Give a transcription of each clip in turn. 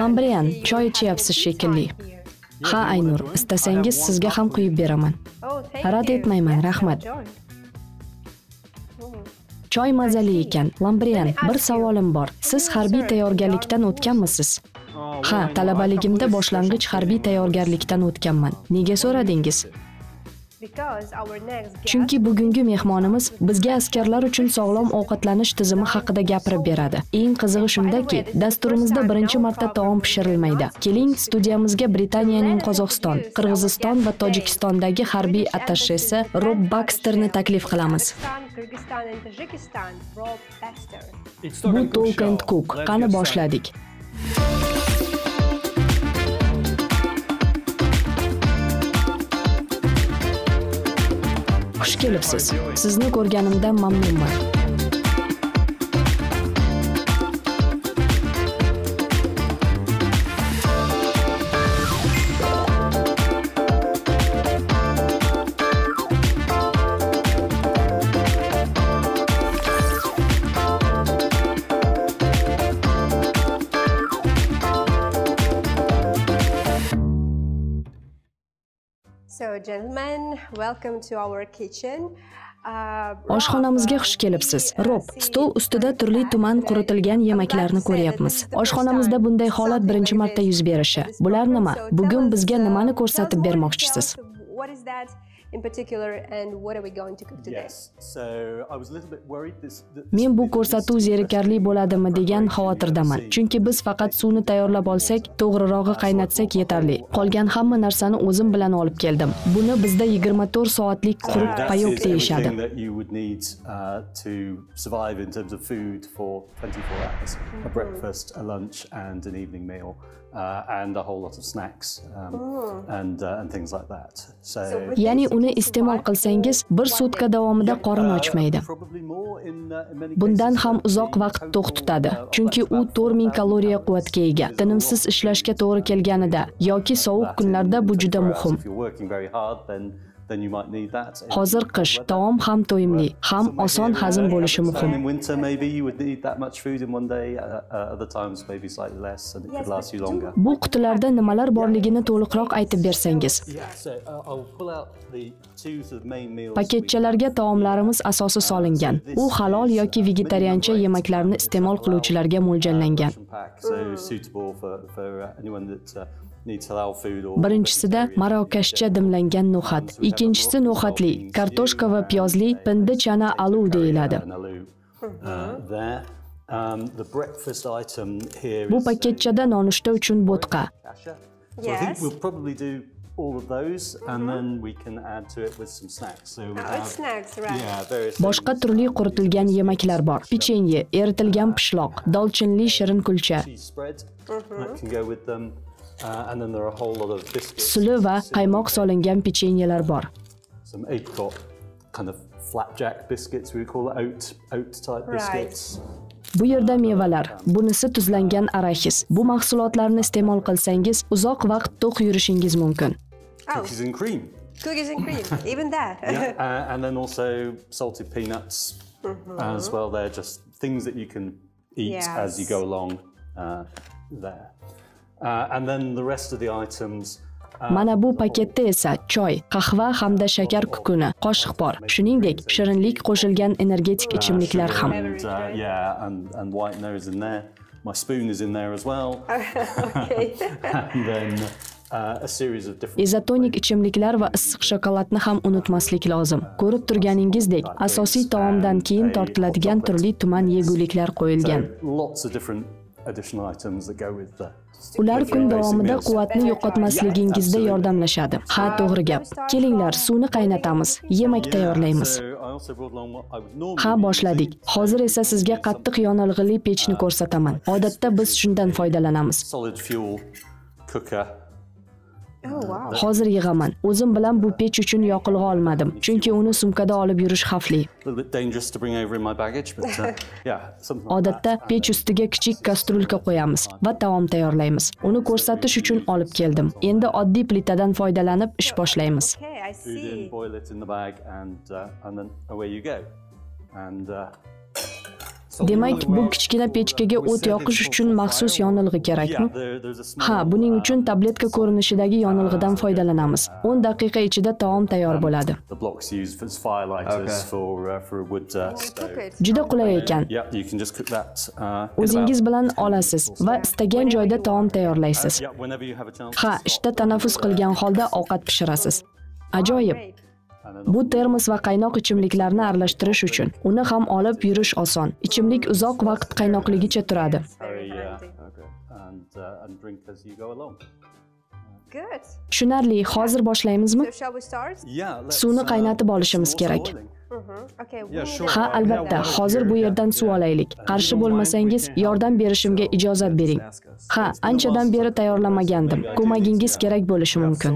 Lambrian, choy ichyapsiz shekilli. Ha Aynur, istasangiz sizga ham quyib beraman. Rad etmayman, rahmat. Choy mazali ekan. Lambrian, bir savolim bor. Siz harbiy tayyorgarlikdan o'tganmisiz? Ha, talabaligimda boshlang'ich harbiy tayyorgarlikdan o'tganman. Nega so'radingiz? Chunki bugungi mehmonimiz bizga askarlar uchun sog'lom ovqatlanish tizimi haqida gapirib beradi. Eng qizig'i shundaki, dasturimizda birinchi marta taom pishirilmaydi. Keling, studiyamizga Britaniyaning Qozog'iston, Qirg'iziston va Tojikistondagi harbiy атташеси Rob Baksterni taklif qilamiz. Bu Talk and Cook. Qani boshladik. Xush kelibsiz. Sizni ko'rganimdan mamnunman. So, gentlemen, welcome to our kitchen. Oshxonamizga xush kelibsiz. Rob, stol ustida turli tuman quritilgan yemaklarni ko'ryapmiz. Oshxonamizda bunday holat birinchi marta yuz berishi. Bular nima? Bugun bizga nimani ko'rsatib bermoqchisiz? What is that in particular and what are we going to cook today? Yes. So I was a little bit worried Men bu ko'rsatuv zerikarli bo'ladimi degan xavotirdaman. Chunki biz faqat suvni tayyorlab olsak, to'g'rirog'i qaynatsak yetarli. Qolgan hamma narsani o'zim bilan olib keldim. Buni bizda 24 soatlik quruq payoq deyishadi. To survive in terms of food for 24 hours. A breakfast, a lunch and an evening meal. And a whole lot of snacks and things like that. So ya'ni uni iste'mol qilsangiz bir sutka davomida qorin ochmaydi. Bundan ham uzoq vaqt to'q tutadi, chunki u 4000 kaloriya quvvatga ega. Tinimsiz ishlashga to'g'ri kelganida yoki sovuq kunlarda bu juda muhim. Hozir qish, taom ham to'yimli, ham oson hazm bo'lishi muhim. Bu qutilarda nimalar borligini to'liqroq aytib bersangiz. Paketchalarga taomlarimiz asosi solingan. U halol yoki vegetariancha yemaklarni iste'mol qiluvchilarga mo'ljallangan. Birinchisida marokashcha dimlangan no'xat, ikkinchisi no'xatli, kartoshka va piyozli pindi chana alu deyiladi. Bu paketchada nonushta uchun bo'tqa. All of those and then we can add to it with some snacks. So we have snacks, right? Yeah, various boshqa turli quritilgan yemaklar bor. Pechenye, eritilgan pishloq, dolchinli shirin kulcha. That can go with them. And then there are a whole lot of biscuits. Suli va qaymoq solingan pechenyelar bor. Some apricot kind of flapjack biscuits, we call it oat type biscuits. Bu yerda mevalar, bunisi tuzlangan arahis. Bu mahsulotlarni iste'mol qilsangiz, uzoq vaqt to'q yurishingiz mumkin. Cookies and cream. Cookies and cream, even that. Yeah, and then also salted peanuts as well. They're just things that you can eat as you go along there. And then the rest of the items. Mana bu paketda esa choy, qahva hamda shakar kukuni, qoshiq bor. Shuningdek, shirinlik qo'shilgan energetik ichimliklar ham. And whitener is in there. My spoon is in there as well. Okay. And then a series of different izotonik ichimliklar va issiq shokoladni ham unutmaslik lozim. Ko'rib turganingizdek, asosiy taomdan keyin tortiladigan turli tuman yeguliklar qo'yilgan. Lots of different additional items that go with the Ular kun davomida quvvatni yo'qotmasligingizda yordamlashadi. Ha, to'g'ri gap. Kelinglar, suvni qaynatamiz, yemak tayyorlaymiz. Ha, boshladik. Hozir esa sizga qattiq yonilg'ili pechni ko'rsataman. Odatda biz shundan foydalanamiz. Hozir yig'aman. O'zim bilan bu pech uchun yoqilg'i olmadim, chunki uni sumkada olib yurish xavfli. Odatda pech ustiga kichik kastrulka qo'yamiz va taom tayyorlaymiz. Uni ko'rsatish uchun olib keldim. Endi oddiy plitadan foydalanib ish boshlaymiz. Demak, bu kichkina pechkaga o't yoqish uchun maxsus yonilg'i kerakmi? Ha, buning uchun tabletka ko'rinishidagi yonilg'idan foydalanamiz. 10 daqiqa ichida taom tayyor bo'ladi. Juda qulay ekan. O'zingiz bilan olasiz va istagan joyda taom tayyorlaysiz. Ha, ishda tanaffus qilgan holda ovqat pishirasiz. Ajoyib. Bu termos va qaynoq ichimliklarni aralashtirish uchun. Uni ham olib yurish oson. Ichimlik uzoq vaqt qaynoqligicha turadi. Tushunarli, hozir boshlaymizmi? Suvni qaynatib olishimiz kerak. Ha, albatta, hozir bu yerdan suv olaylik. Qarshi bo'lmasangiz, yordam berishimga ijozat bering. Ha, anchadan beri tayyorlamagandim. Ko'magingiz kerak bo'lishi mumkin.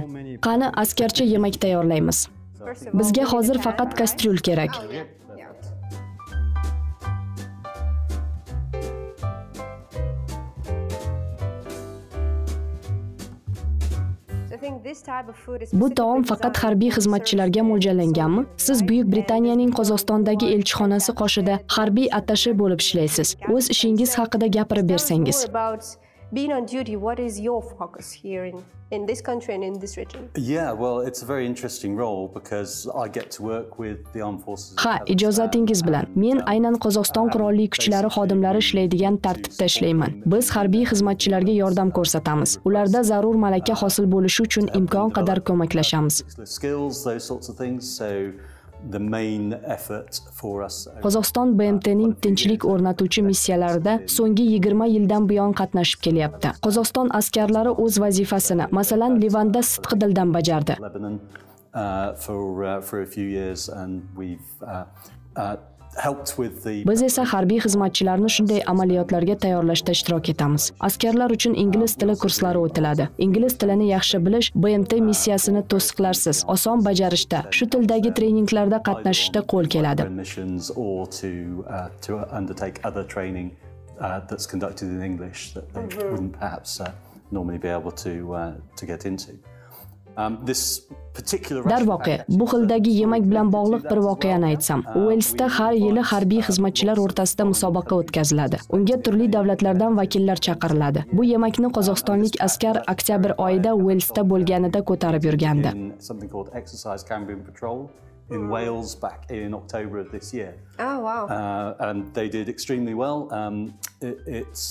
Qani, askarcha yemak tayyorlaymiz. Bizga hozir faqat kastryul kerak. Bu taom faqat harbiy xizmatchilarga mo'ljallanganmi? Siz Buyuk Britaniyaning Qozog'istondagi elchixonasi qoshida harbiy attashi bo'lib ishlaysiz. O'z ishingiz haqida gapirib bersangiz. Being on duty, what is your focus here in this country and in this region? Yeah, well, it's a very interesting role because I get to work with the armed forces. Ha, ijozatingiz bilan. Men aynan Qozog'iston qurolli kuchlari xodimlari ishlaydigan tartibda ishlayman. Biz harbiy xizmatchilarga yordam ko'rsatamiz. Ularda zarur malaka hosil bo'lishi uchun imkon qadar ko'maklashamiz. Qozog'iston BMTning tinchlik o'rnatuvchi missiyalarida so'nggi 20 yildan buyon qatnashib kelyapti. Qozog'iston askarlari o'z vazifasini, masalan, Livanda sidqidildan bajardi. Biz esa harbiy xizmatchilarni shunday amaliyotlarga tayyorlashda ishtirok etamiz. Askarlar uchun ingliz tili kurslari o'tiladi. Ingliz tilini yaxshi bilish BMT missiyasini to'siqlarsiz, oson bajarishda, shu tildagi treninglarda qatnashishda qo'l keladi. That's conducted in English that they wouldn't perhaps normally be able to get into. Darvoqe, bu xildagi yemak bilan bog'liq bir voqeani aytsam. Uelsda har yili harbiy xizmatchilar o'rtasida musobaqa o'tkaziladi. Unga turli davlatlardan vakillar chaqiriladi. Bu yemakni qozog'istonlik askar oktyabr oyida Uelsda bo'lganida ko'tarib yurgandi. In Wales back in October of this year. Oh, wow. And they did extremely well. It's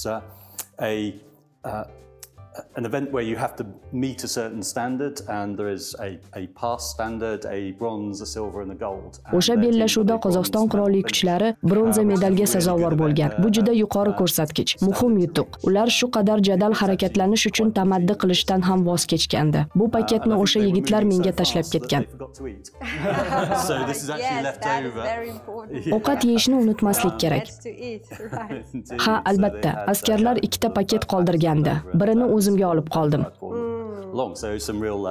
an event where you have to meet a certain standard and there is a pass standard, a bronze, a silver and a gold. O'sha bellashuvda Qozog'iston qurolli kuchlari bronza medalga sazovor bo'lgan. Bu juda yuqori ko'rsatkich, muhim yutuq. Ular shu qadar jadal harakatlanish uchun tamaddi qilishdan ham voz kechgandi. Bu paketni o'sha yigitlar menga tashlab ketgan. So this is actually left over. Ovqat yeyishni unutmaslik kerak. Ha, albatta, askarlar ikkita paket qoldirgandi. Birini o'zimga olib qoldim. Long, so some real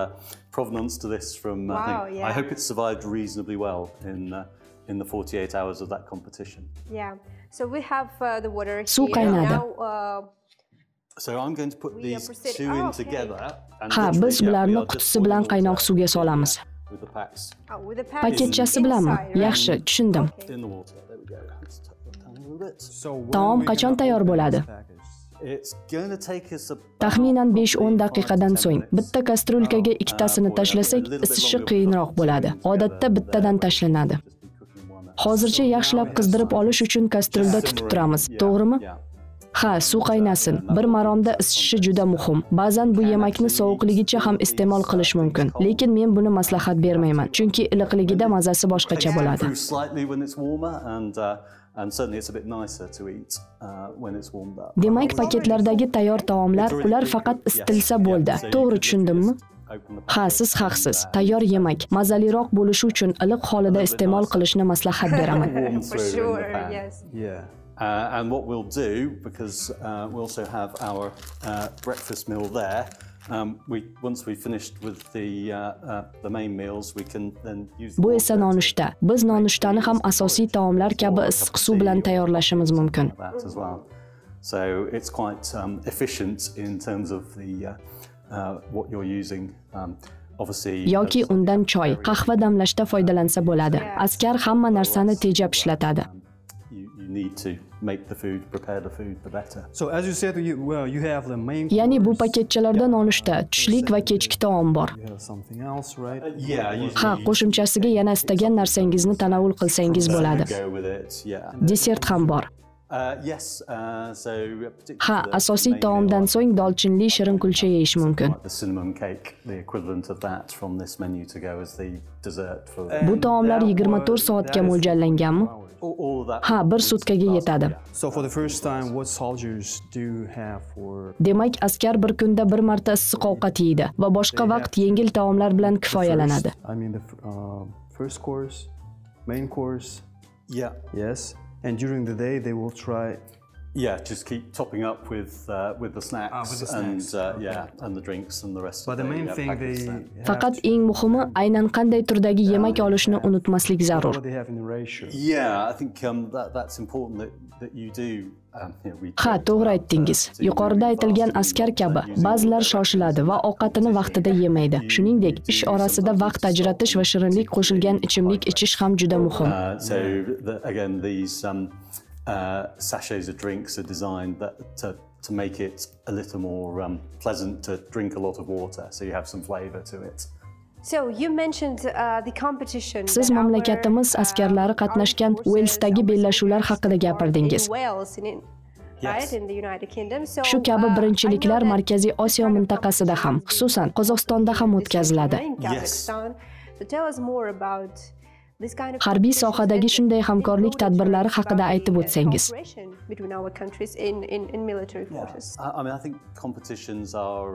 provenance to this from. I hope it survived reasonably well in the 48 hours of that competition. Yeah. So we have the water Suv qaynadi. So I'm going to put these two in together. Ha, biz bularni qutisi bilan qaynoq suvga solamiz. Paketchasi bilanmi? Yaxshi, tushundim. Taom qachon tayyor bo'ladi? Taxminan 5-10 daqiqadan so'ng bitta kastrulkaga ikkitasini tashlasak, isishi qiyinroq bo'ladi. Odatda bittadan tashlanadi. Hozircha yaxshilab qizdirib olish uchun kastrulda tutib turamiz, to'g'rimi? Ha, suv qaynasin. Bir maromda isishi juda muhim. Ba'zan bu yemakni sovuqligicha ham iste'mol qilish mumkin. Lekin men buni maslahat bermayman, chunki iliqligida mazasi boshqacha bo'ladi. And certainly it's a bit nicer to eat when it's warmed up. Demak, paketlardagi tayyor taomlar, ular faqat isitilsa bo'ldi. To'g'ri tushundimmi? Ha, siz haqsiz. Tayyor yemak mazaliroq bo'lishi uchun iliq holida iste'mol qilishni maslahat beraman. For sure, yes. Yeah. And what we'll do, because we also have our breakfast meal there. Once we finished with the main meals, we can then use. Bu esa nonushta. Biz nonushtani ham asosiy taomlar kabi issiq suv bilan tayyorlashimiz mumkin. So it's quite efficient in terms of the what you're using. Obviously. Yoki undan choy, qahva damlashda foydalansa bo'ladi. Askar hamma narsani tejab ishlatadi. You need to make the food, prepare the food, the better. So as you said, you have the main. Ya'ni bu paketchalarda nonushta, tushlik va kechki taom bor. You have something else, right? Ha, qo'shimchasiga yana istagan narsangizni tanovul qilsangiz bo'ladi. Go with it, yeah. Desert ham bor. Yes, so Ha, asosiy taomdan so'ng dolchinli shirin kulcha yeyish mumkin. the cinnamon cake, the equivalent of that from this menu to go as the dessert for Bu taomlar 24 soatga mo'ljallanganmi? all of that. Ha, bir sutkaga yetadi. So for the first time, what soldiers do have for? Demak, askar bir kunda bir marta issiq ovqat yeydi va boshqa vaqt yengil taomlar bilan kifoyalanadi. I mean the first course, main course. Yeah. Yes. And during the day, they will try. Yeah, just keep topping up with the snacks, with the snacks. and yeah, and the drinks and the rest. But the main thing they have Faqat eng muhimi aynan qanday turdagi yemak olishni unutmaslik zarur. what they have in the ratio. Yeah, I think that's important that you do. Ha, to'g'ri aytdingiz. Yuqorida aytilgan askar kabi ba'zilar shoshiladi va ovqatini vaqtida yemaydi. Shuningdek, ish orasida vaqt ajratish va shirinlik qo'shilgan ichimlik ichish ham juda muhim. So again, these sachets of drinks are designed to make it a little more pleasant to drink a lot of water, so you have some flavour to it. So you mentioned the competition. Siz mamlakatimiz askarlari qatnashgan Walesdagi bellashuvlar haqida gapirdingiz. In Wales, right, in the United Kingdom. So, Shu kabi I birinchiliklar know that Markaziy Osiyo mintaqasida ham, xususan Qozog'istonda ham o'tkaziladi. in Kazakhstan. So tell us more about this kind of Harbiy sohadagi shunday hamkorlik tadbirlari haqida aytib o'tsangiz. cooperation between our countries in military forces. I mean, I think competitions are.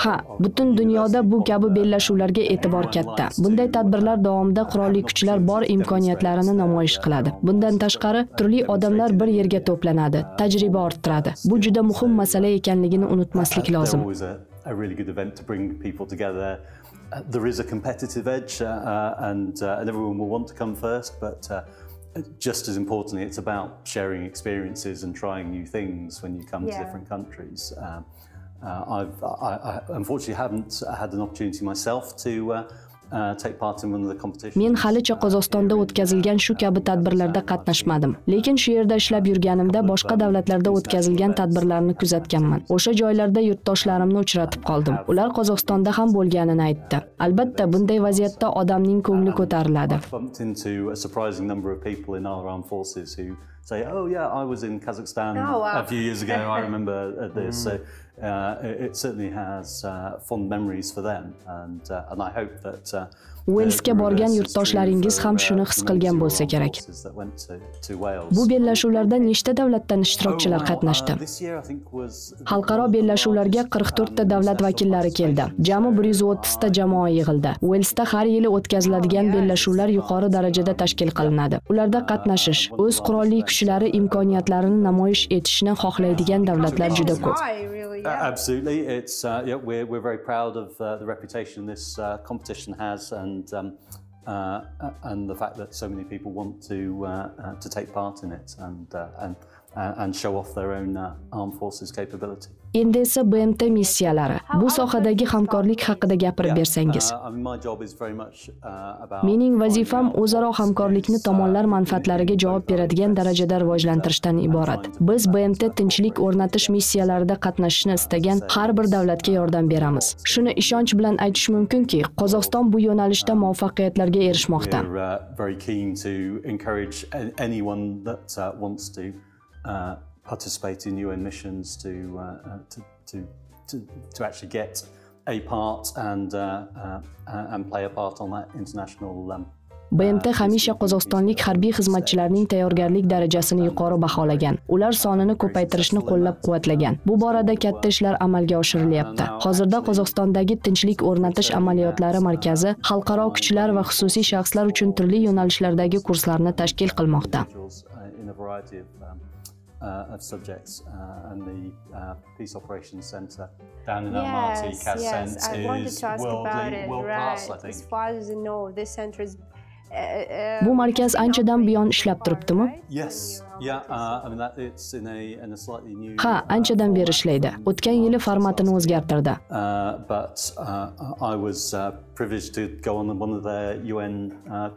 Ha, butun dunyoda bu kabi bellashuvlarga e'tibor katta. Bunday tadbirlar davomida qurolli kuchlar bor imkoniyatlarini namoyish qiladi. Bundan tashqari, turli odamlar bir yerga to'planadi, tajriba orttiradi. Bu juda muhim masala ekanligini unutmaslik lozim. Always a really good event to bring people together. There is a competitive edge, and everyone will want to come first, but just as importantly, it's about sharing experiences and trying new things when you come to different countries. I unfortunately haven't had an opportunity myself to take part in one of the competitions. Men halicha Qozog'istonda o'tkazilgan shu kabi tadbirlarda qatnashmadim. Lekin shu yerda ishlab yurganimda boshqa davlatlarda o'tkazilgan tadbirlarni kuzatganman. O'sha joylarda yurtdoshlarimni uchratib qoldim. Ular Qozog'istonda ham bo'lganini aytdi. Albatta, bunday vaziyatda odamning ko'ngli ko'tariladi. I've bumped into a surprising number of people in our armed forces who say, "Oh yeah, I was in Kazakhstan a few years ago. I remember this." So it certainly has fond memories for them, and I hope that Walesga borgan yurtdoshlaringiz ham shuni his qilgan bo'lsa kerak. Bu bellashuvlarda nechta davlatdan ishtirokchilar qatnashdi? Xalqaro bellashuvlarga 44 ta davlat vakillari keldi. Jami 130 ta jamoa yig'ildi. Walesda har yili o'tkaziladigan bellashuvlar yuqori darajada tashkil qilinadi. Ularda qatnashish, o'z qurolli kuchlari imkoniyatlarini namoyish etishni xohlaydigan davlatlar juda ko'p. Absolutely, it's we're very proud of the reputation this competition has, and the fact that so many people want to take part in it and show off their own armed forces capability. Endi esa BMT missiyalari. Bu sohadagi hamkorlik haqida gapirib bersangiz. Mening vazifam o'zaro hamkorlikni tomonlar manfaatlariga javob beradigan darajada rivojlantirishdan iborat. Biz BMT tinchlik o'rnatish missiyalarida qatnashishni istagan har bir davlatga yordam beramiz. Shuni ishonch bilan aytish mumkinki, Qozog'iston bu yo'nalishda muvaffaqiyatlarga erishmoqda. We're very keen to encourage anyone that wants to participate in UN missions to actually get a part and play a part on that international. BMT hamisha qozog'istonlik harbiy xizmatchilarning tayyorgarlik darajasini yuqori baholagan. Ular sonini ko'paytirishni qo'llab-quvvatlagan. Bu borada katta ishlar amalga oshirilyapti. Hozirda Qozog'istondagi tinchlik o'rnatish amaliyotlari markazi xalqaro kuchlar va xususiy shaxslar uchun turli yo'nalishlardagi kurslarni tashkil qilmoqda. Of subjects, and the Peace Operations Centre down in Almaty, Kazan, is world class, I think. As far as I know, this centre is. Bu markaz anchadan buyon ishlab turibdimi? Yes, yeah. I mean it's in a slightly new. Ha, anchadan beri ishlaydi. O'tgan yili formatini o'zgartirdi. But I was privileged to go on one of their UN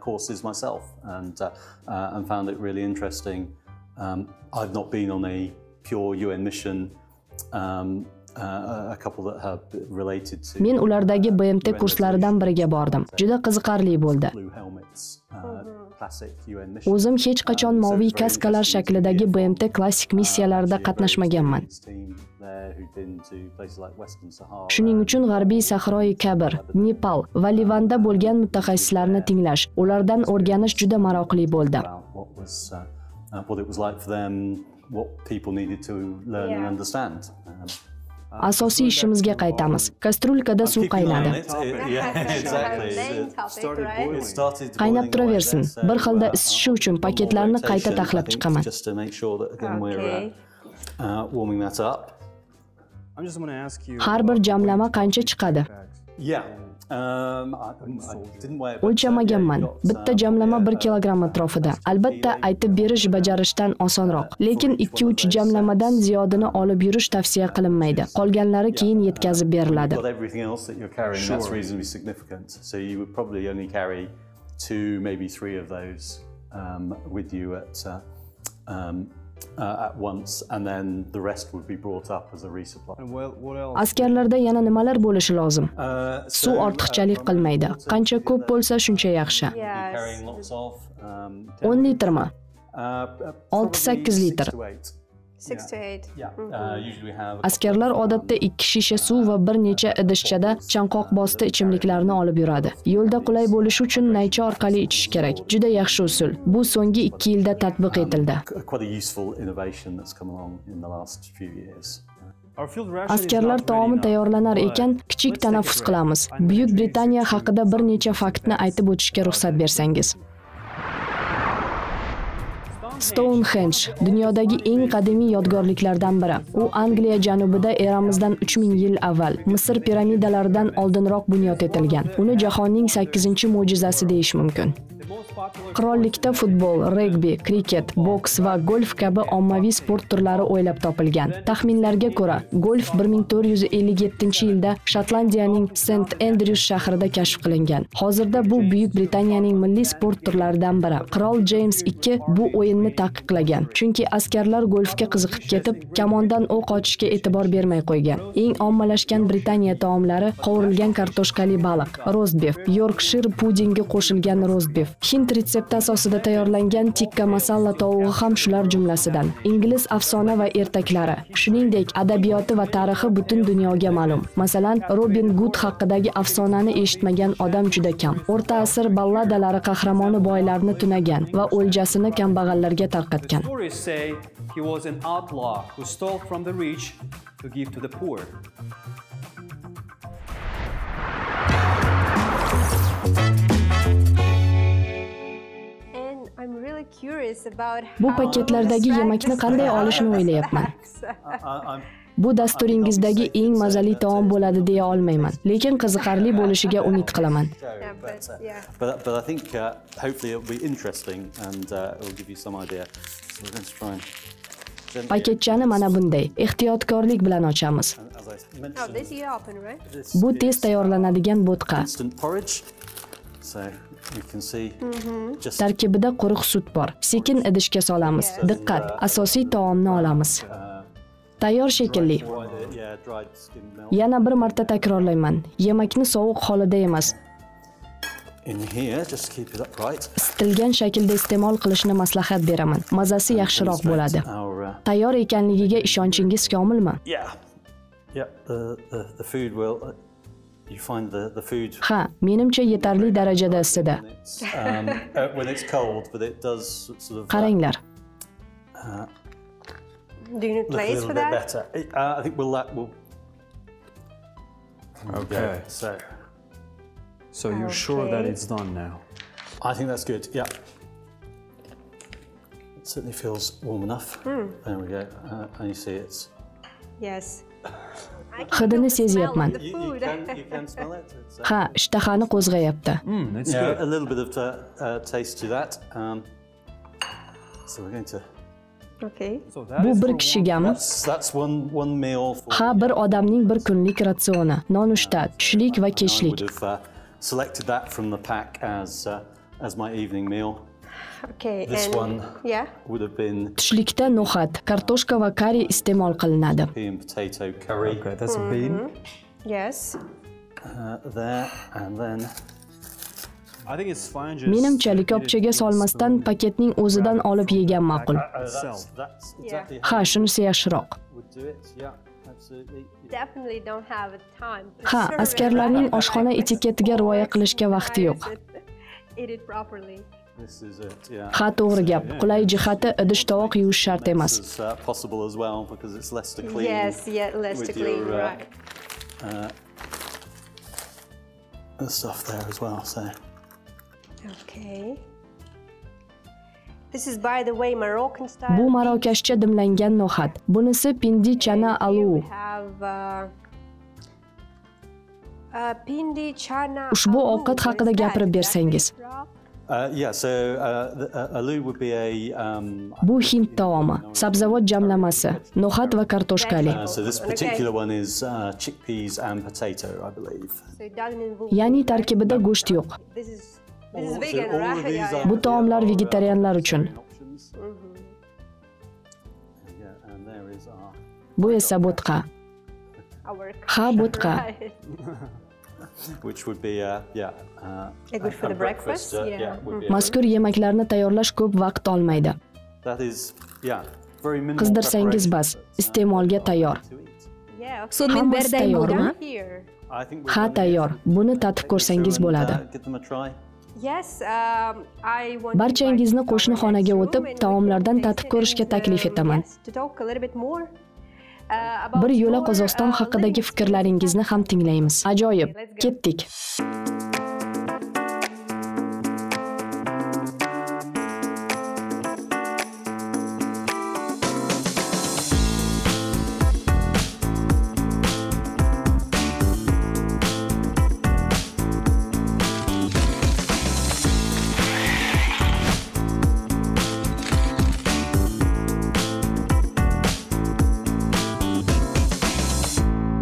courses myself, and found it really interesting. I've not been on a pure UN mission. A couple that have related to. Men ulardagi BMT kurslaridan biriga bordim. Juda qiziqarli bo'ldi. O'zim hech qachon moviy kaskalar shaklidagi BMT klassik missiyalarida qatnashmaganman. Shuning uchun G'arbiy Sahroi Kabir, Nepal va Livanda bo'lgan mutaxassislarni tinglash, ulardan o'rganish juda maroqli bo'ldi. What people needed to learn and understand. Asosiy ishimizga qaytamiz. Kastrulkada suv qaynadi. Qaynab turaversin. Bir xilda isishi uchun paketlarni qayta taxlab chiqaman. Har bir jamlama qancha chiqadi? O'lchamaganman. Bitta jamlama 1 kilogramm atrofida. Albatta, aytib berish bajarishdan osonroq. Lekin 2-3 jamlamadan ziyodini olib yurish tavsiya qilinmaydi. Qolganlari keyin yetkazib beriladi. At once, and then the rest would be brought up as a resupply. Askarlarda yana nimalar bo'lishi lozim? Suv ortiqchalik qilmaydi. Qancha ko'p bo'lsa shuncha yaxshi. 10 litrmi? 6-8 litr. 6 to 8. Askarlar odatda 2 shisha suv va bir necha idishchada chanqoq bosti ichimliklarni olib yuradi. Yo'lda qulay bo'lishi uchun naycha orqali ichish kerak. Juda yaxshi usul. Bu so'nggi 2 yilda tatbiq etildi. Askarlar taomi tayyorlanar ekan, kichik tanaffus qilamiz. Buyuk Britaniya haqida bir necha faktni aytib o'tishga ruxsat bersangiz. Stonehenge dunyodagi eng qadimiy yodgorliklardan biri. U Angliya janubida eramizdan 3000 yil avval Misr piramidalaridan oldinroq bunyod etilgan. Uni jahonning 8-mo'jizasi deyish mumkin. Qirollikda futbol, regbi, kriket, boks va golf kabi ommaviy sport turlari o'ylab topilgan. Taxminlarga ko'ra, golf 1457-yilda Shotlandiyaning St. Andrews shahrida kashf qilingan. Hozirda bu Buyuk Britaniyaning milliy sport turlaridan biri. Qirol James II bu o'yinni taqiqlagan, chunki askarlar golfga qiziqib ketib, kamondan o'q ochishga e'tibor bermay qo'ygan. Eng ommalashgan Britaniya taomlari qovurilgan kartoshkali baliq, roast beef, Yorkshire pudingi qo'shilgan roast beef. Hind retsepti asosida tayyorlangan tikka masala tovug'i ham shular jumlasidan. Ingliz afsona va ertaklari, shuningdek adabiyoti va tarixi butun dunyoga ma'lum. Masalan, Robin Hood haqidagi afsonani eshitmagan odam juda kam. O'rta asr balladalari qahramoni boylarni tunagan va o'ljasini kambag'allarga tarqatgan. Bu paketlardagi yemakni qanday olishni o'ylayapman. Bu dasturingizdagi eng mazali taom bo'ladi deya olmayman, lekin qiziqarli bo'lishiga umid qilaman. But I think hopefully it will be interesting and it will give you some idea. So we're going to try and Paketchani mana bunday ehtiyotkorlik bilan ochamiz. Bu tez tayyorlanadigan bo'tqa. Tarkibida quruq sut bor. Sekin idishga solamiz. Diqqat, asosiy taomni olamiz. Tayyor shekilli. Yana bir marta takrorlayman. Yemakni sovuq holida emas, isitilgan shaklda iste'mol qilishni maslahat beraman. Mazasi yaxshiroq bo'ladi. Tayyor ekanligiga ishonchingiz komilmi? Ha, menimcha yetarli darajada isidi. Qaranglar. Do you need place for that? I think we'll Okay. So you're sure that it's done now? I think that's good. Yeah. It certainly feels warm enough. There we go. And you see it's. Yes. Hidini sezyapman. You can smell it. Ha, ishtahani qo'zg'ayapti. That's good. A little bit of taste to that. So we're going to. Okay. Bu bir kishigami? That's one meal. Ha, bir odamning bir kunlik ratsioni. Nonushta, tushlik va kechlik. I would have selected that from the pack as my evening meal. Okay. This and one yeah. would have been Tushlikda no'xat, kartoshka va kari iste'mol qilinadi. pea and potato curry. Okay, that's a bean. Yes. There, and then I think it's fine just. Menimcha, likopchaga solmasdan paketning o'zidan olib yegan ma'qul. that's exactly Ha, shunisi yaxshiroq. would do it. Yeah, absolutely. Definitely don't have a time. to Ha, serve it. askarlarning oshxona etiketiga rioya qilishga vaqti yo'q. Eat it properly. This is it. Yeah. Ha, to'g'ri gap. Qulay jihati idish-tovoq yuvish shart emas. This is possible as well because it's less to clean. Yes, yeah, less to with clean, your, right. The stuff there as well. So Okay. This is, by the way, Moroccan style. Bu marokashcha dimlangan no'xat. Bunisi pindi chana Here alu. we have pindi chana. Ushbu aloo. ovqat What haqida is that? gapirib bersangiz. yeah. So aloo would be a. Bu Hind taomi, sabzavot jamlamasi, no'xat va kartoshkali. So this particular one is chickpeas and potato, I believe. So it doesn't involve. Ya'ni tarkibida go'sht yo'q. This is So vegan, all of right? these Yeah, are- Bu taomlar vegetarianlar uchun. Options. Yeah, and there is our. Bu esa bo'tqa. Our Ha, bo'tqa. Right. Which would be Good for the breakfast, yeah. would be Mazkur yemaklarni tayyorlash ko'p vaqt olmaydi. that is very minimal. Qizdirsangiz bas, iste'molga tayyor. to eat. Yeah. Okay. Sudmen Hammasi berday tayyormi? bo'ldimi? Here. I think we're Ha, gonna tayyor. Buni tatib ko'rsangiz bo'ladi. give them a try. Yes, I want Barchangizni qo'shni xonaga o'tib, taomlardan tatib tatib ko'rishga taklif etaman. Bir yo'la Qozog'iston haqidagi fikrlaringizni ham tinglaymiz. Ajoyib. Ketdik.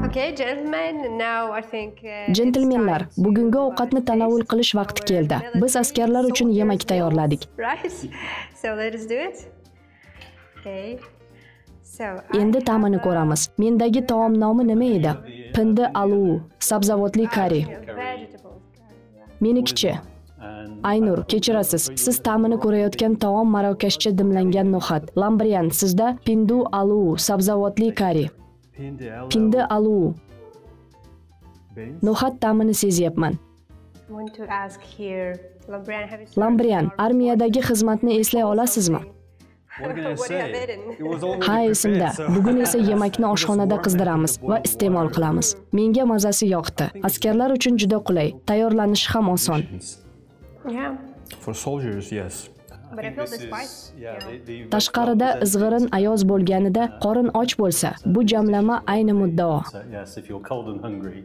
Okay, gentlemen, now I think Jentelmenlar, bugungi ovqatni tanovul qilish vaqti keldi. Biz askarlar uchun yemak tayyorladik. Right? So let us do it. Okay. So Endi ta'mini ko'ramiz. Mendagi taom nomi nima edi? Pindi alu, sabzavotli kari. vegetables. Menikichi. Aynur, kechirasiz. Siz ta'mini ko'rayotgan taom marokashcha dimlangan no'xat. Lambrian, sizda pindu alu, sabzavotli kari. Pindi alu. No'xat ta'mini sezyapman. I want to ask here, Lambrian, have you served Lambrian, our- armiyadagi xizmatni eslay olasizmi? What can I What do you have say? eaten? It was already Ha, prepared, esimda. so- Bugun esa yemakni oshxonada qizdiramiz va iste'mol qilamiz. Menga mazasi yoqdi. Askarlar uchun juda qulay. Tayyorlanishi ham oson. Yeah, For soldiers, yes. but I feel the spice. Tashqarida izg'irin ayoz bo'lganida qorin och bo'lsa, bu jamlama ayni muddao. Yes, if you're cold and hungry.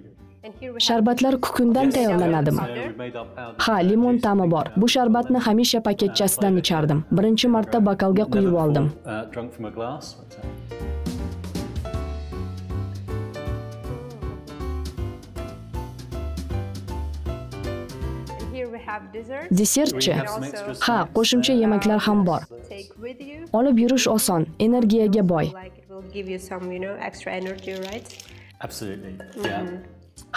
And here we have Sharbatlar kukundan tayyorlanadimi? So we made our powder. Ha, limon ta'mi bor. Bu sharbatni hamisha paketchasidan ichardim. Birinchi marta bokalga quyib oldim. Drunk from a glass. and here we have dessert. Desertchi? Some extras. Ha, qo'shimcha yemaklar ham bor. Take with you. Olib yurish oson, energiyaga boy. Like it will give you some, extra energy, right? Absolutely. Yeah.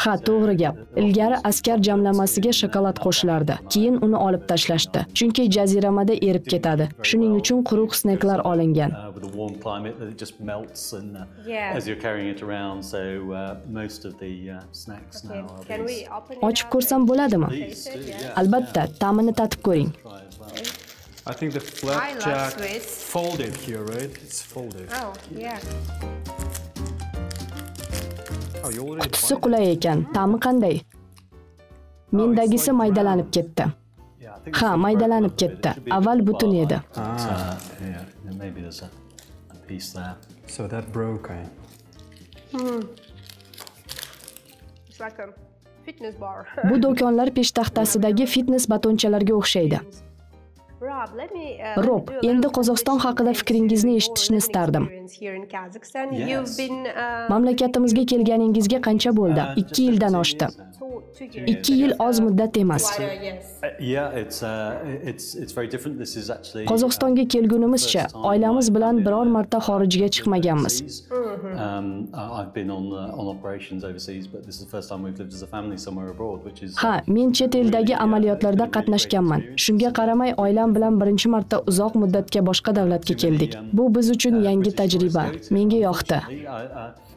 Ha, to'g'ri gap. Ilgari askar jamlamasiga shokolad qo'shilardi. Keyin uni olib tashlashdi. Chunki jaziramada erib ketadi. Shuning uchun quruq snacklar olingan. With a warm climate, it just melts and Yeah. as you're carrying it around. So most of the snacks Okay. now are Can we these. open it Ochib up ko'rsam and bo'ladimi? Please do, yeah. Albatta, ta'mini tatib ko'ring. Try as well. I think the flapjack sweets. folded here, right? It's folded. Oh, yeah. Oh, you already Qutisi qulay ekan. Ta'mi qanday? Mendagisi maydalanib ketdi. Yeah, I think Ha, it's maydalanib broken, but it ketdi. should be a Avval bit butun more edi. like, maybe there's a piece there. So that broke. It's like a fitness bar. Bu do'konlar peshtaxtasidagi fitness batonchalarga o'xshaydi. Rob, let me, Rob, do a little endi Qozog'iston haqida fikringizni eshitishni istardim. experience here in Kazakhstan. Yes. You've been Mamlakatimizga kelganingizga qancha bo'ldi? 2 yildan oshdi. so 2 yil oz muddat emas. Yeah, it's very different. This is actually Qozog'istonga kelgunimizcha oilamiz bilan biror marta xorijga chiqmaganmiz. I've been on operations overseas, but this is the first time we've lived as a family somewhere abroad, which is Ha, men chet eldagi amaliyotlarda qatnashganman. Shunga qaramay oilam bilan birinchi marta uzoq muddatga boshqa davlatga keldik. Bu biz uchun yangi tajriba. Menga yoqdi.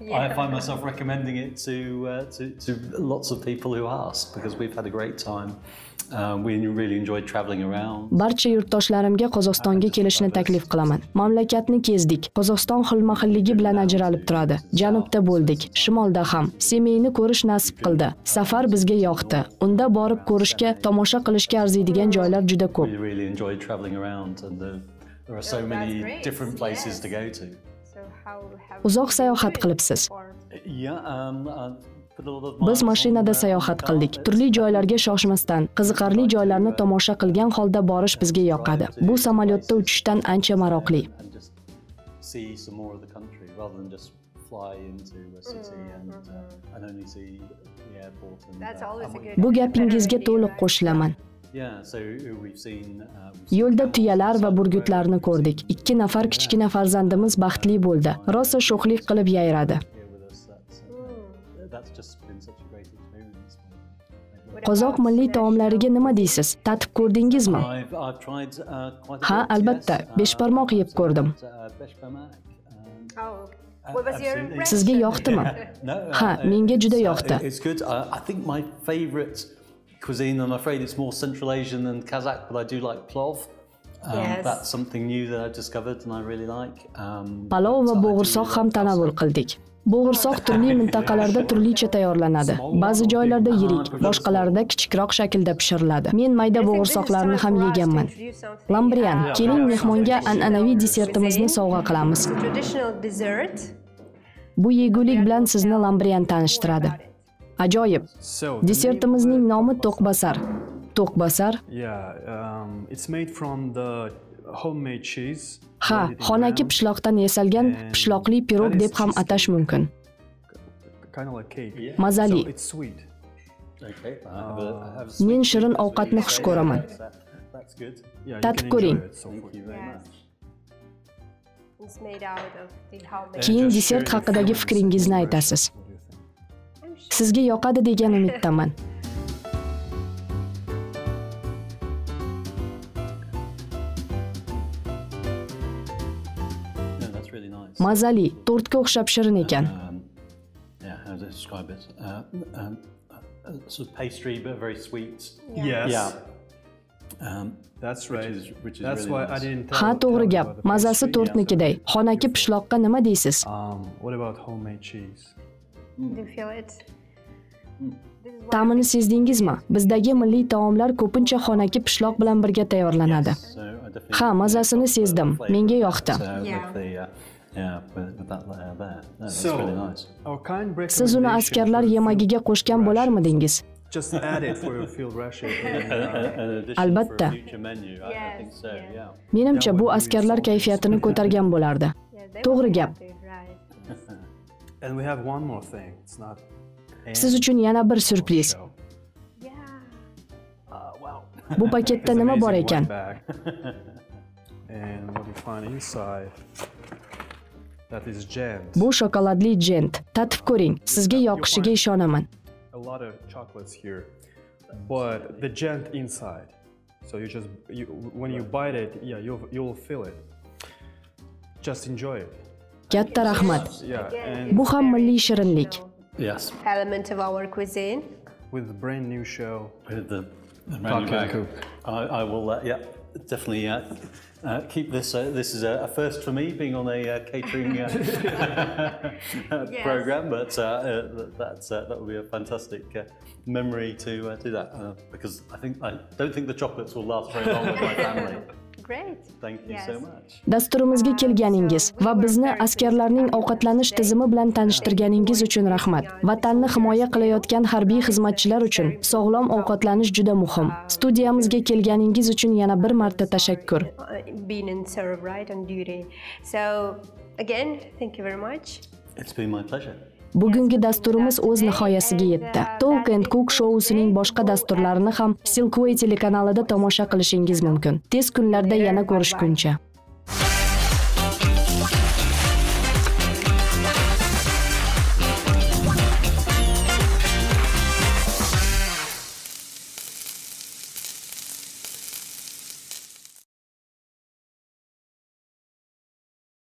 I find myself recommending it to lots of people who ask because we've had a great time. We really enjoyed traveling around. Barcha yurtdoshlarimga Qozog'istonga kelishni taklif qilaman. Mamlakatni kezdik. Qozog'iston xilma-xilligi bilan ajralib turadi. Janubda bo'ldik, shimolda ham. Semeyni ko'rish nasib qildi. Safar bizga yoqdi. Unda borib ko'rishga, tomosha qilishga arziydigan joylar juda ko'p. We really enjoyed traveling around and there are so many different places to go to. Uzoq sayohat qilibsiz. Biz mashinada sayohat qildik. Turli joylarga shoshmasdan, qiziqarli joylarni tomosha qilgan holda borish bizga yoqadi. Bu samolyotda uchishdan ancha maroqli. Bu gapingizga to'liq qo'shilaman. Yo'lda tuyalar va burgutlarni ko'rdik. 2 nafar kichkina farzandimiz baxtli bo'ldi. Rosa sho'xlik qilib yayradi. Qozoq milliy taomlariga nima deysiz? Tatib ko'rdingizmi? Ha, albatta, beshbarmoq yeb ko'rdim. Sizga yoqdimi? Ha, menga juda yoqdi. Cuisine, I'm afraid it's more Central Asian than Kazakh, but I do like plov. That's something new that I've discovered and I really like. Palov va bo'g'irsoq ham tanovul qildik. Bo'g'irsoq turli mintaqalarda turlicha tayyorlanadi. Ba'zi joylarda yirik, boshqalarida kichikroq shaklda pishiriladi. Men mayda bo'g'irsoqlarni ham yeganman. Lambrian, keling mehmonga an'anaviy desertimizni sovg'a qilamiz. Bu yegulik bilan sizni Lambrian tanishtiradi. Ajoyib. Desertimizning nomi to'qbasar. To'qbasar? It's made from the homemade cheese. Ha, xonaki pishloqdan yasalgan pishloqli pirog deb ham atash mumkin. Mazali. Men shirin ovqatni xush ko'raman. Tatib ko'ring. Keyin desert haqidagi fikringizni aytasiz. Sizga yoqadi degan umiddaman. Mazali, tortga o'xshab shirin ekan. Yeah, how to describe it? Sort of pastry, but very sweet. Yes. Yeah. That's right. Which is That's really why nice. I didn't Ha, to'g'ri gap. Mazasi tortnikiday. Xonaki pishloqqa nima deysiz? What about homemade cheese? Do you feel it? Ta'mini sezdingizmi? Bizdagi milliy taomlar ko'pincha xonaki pishloq bilan birga tayyorlanadi. Ha, mazasini sezdim. Menga yoqdi. Siz uni askarlar yemagiga qo'shgan bo'larmidingiz? Just add it for you feel rushy. Albatta. Menimcha bu askarlar kayfiyatini ko'targan bo'lardi. To'g'ri gap. And we have one more thing. It's not Siz uchun yana bir surpriz. Bu paketda nima bor ekan? And what you find inside, that is gent. Bu shokoladli gent. Tatib ko'ring. Sizga yoqishiga ishonaman. A lot of chocolates here, but the gent inside. So when you bite it, yeah, you'll feel it. Just enjoy it. Katta rahmat. Yeah, and Bu ham milliy shirinlik. Yes. Element of our cuisine. with the brand new show. With the Talk and cook. I will, yeah, definitely keep this. This is a first for me, being on a catering program, but that would be a fantastic memory to do that, because I don't think the chocolates will last very long with my family. Great. Thank you so much. Dasturimizga kelganingiz va bizni askarlarning ovqatlanish tizimi bilan tanishtirganingiz uchun rahmat. Vatanni himoya qilayotgan harbiy xizmatchilar uchun sog'lom ovqatlanish juda muhim. Studiyamizga kelganingiz uchun yana bir marta tashakkur. Being in serve, right, on duty. So again, thank you very much. It's been my pleasure. Bugungi dasturimiz o'z nihoyasiga yetdi. Talk and Cook shousining boshqa dasturlarini ham Silkway telekanalida tomosha qilishingiz mumkin. Tez kunlarda yana ko'rishguncha